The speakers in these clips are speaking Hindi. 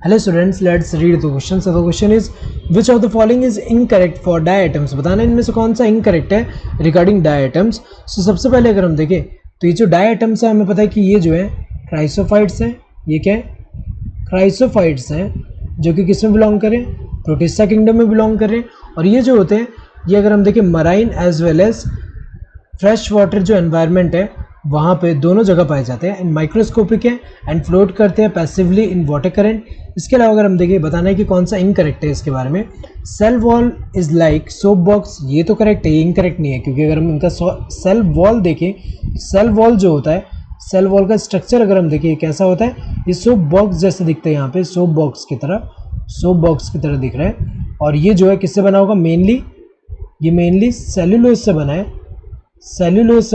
Hello students, let's read the question. So the question is, which of the following is incorrect for diatoms? बताना इनमें से कौन सा incorrect है regarding diatoms. So सबसे पहले अगर हम देखें तो ये जो diatoms है हमें पता है कि ये जो है क्राइसोफाइट्स है. ये क्या है? क्राइसोफाइट्स हैं जो कि किस में बिलोंग करें? प्रोटिस्टा किंगडम में बिलोंग करें. और ये जो होते हैं ये अगर हम देखें marine as well as fresh water जो एनवायरनमेंट है वहाँ पे दोनों जगह पाए जाते हैं. एंड माइक्रोस्कोपिक है एंड फ्लोट करते हैं पैसिवली इन वाटर करंट. इसके अलावा अगर हम देखें बताना है कि कौन सा इनकरेक्ट है इसके बारे में. Cell wall is like soap box, ये तो करेक्ट है, ये इनकरेक्ट नहीं है क्योंकि अगर हम इनका सेल वॉल देखें, सेल वॉल जो होता है, सेल वॉल का स्ट्रक्चर अगर हम देखें कैसा होता है, ये सोप बॉक्स जैसे दिखता है. यहाँ पे सोप बॉक्स की तरह दिख रहा है. और ये जो है किससे बना होगा? मेनली सेलुलोज से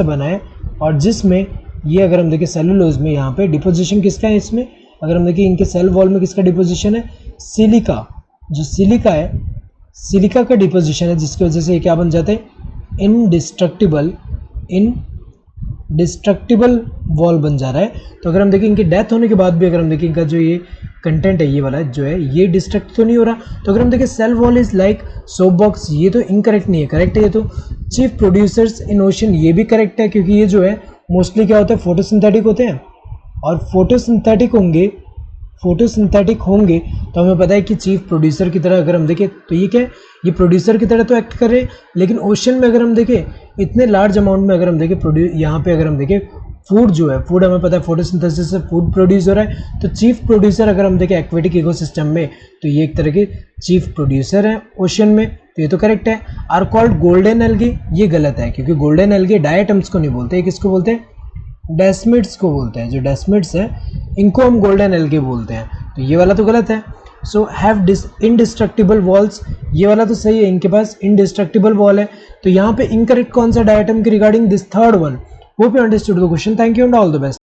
बना है. और जिसमें ये अगर हम देखें सेलुलोज में यहाँ पे डिपोजिशन किसका है? इसमें अगर हम देखें इनके सेल वॉल में किसका डिपोजिशन है? सिलिका. जो सिलिका है, सिलिका का डिपोजिशन है जिसकी वजह से ये क्या बन जाते हैं? इनडिस्ट्रक्टिबल वॉल बन जा रहा है. तो अगर हम देखें इनकी डेथ होने के बाद भी अगर हम देखें इनका जो ये कंटेंट है, ये वाला जो है ये डिस्ट्रक्ट तो नहीं हो रहा. तो अगर हम देखें cell wall is like soap box, ये तो इनकरेक्ट नहीं है, करेक्ट है ये तो. चीफ प्रोड्यूसर्स इन ओशन, ये भी करेक्ट है क्योंकि ये जो है मोस्टली क्या होता है? फोटोसिंथेटिक होते हैं. और फोटोसिंथेटिक होंगे तो हमें पता है कि चीफ प्रोड्यूसर की तरह अगर हम देखें तो ये क्या है? ये प्रोड्यूसर की तरह तो एक्ट कर रहे हैं. लेकिन ओशन में अगर हम देखें इतने लार्ज अमाउंट में अगर हम देखें यहाँ पे अगर हम देखें फूड जो है, फूड हमें पता है फोटोसिंथेसिस से फूड प्रोड्यूस हो रहा है. तो चीफ प्रोड्यूसर अगर हम देखें एक्वेटिक इकोसिस्टम में तो ये एक तरह के चीफ प्रोड्यूसर है ओशन में, तो ये तो करेक्ट है. आर कॉल्ड गोल्डन एल्गी, ये गलत है क्योंकि गोल्डन एल्गी डायटम्स को नहीं बोलते, किसको बोलते हैं? डेस्मिड्स को बोलते हैं. जो डेस्मिड्स हैं इनको हम गोल्डन एल्गी बोलते हैं. तो ये वाला तो गलत है. सो हैव इनडिस्ट्रक्टिबल वॉल्स, ये वाला तो सही है, इनके पास इनडिस्ट्रक्टिबल वॉल है. तो यहाँ पे इनकरेक्ट कौन सा डायटम के regarding this third one. Hope you understood the question. Thank you and all the best.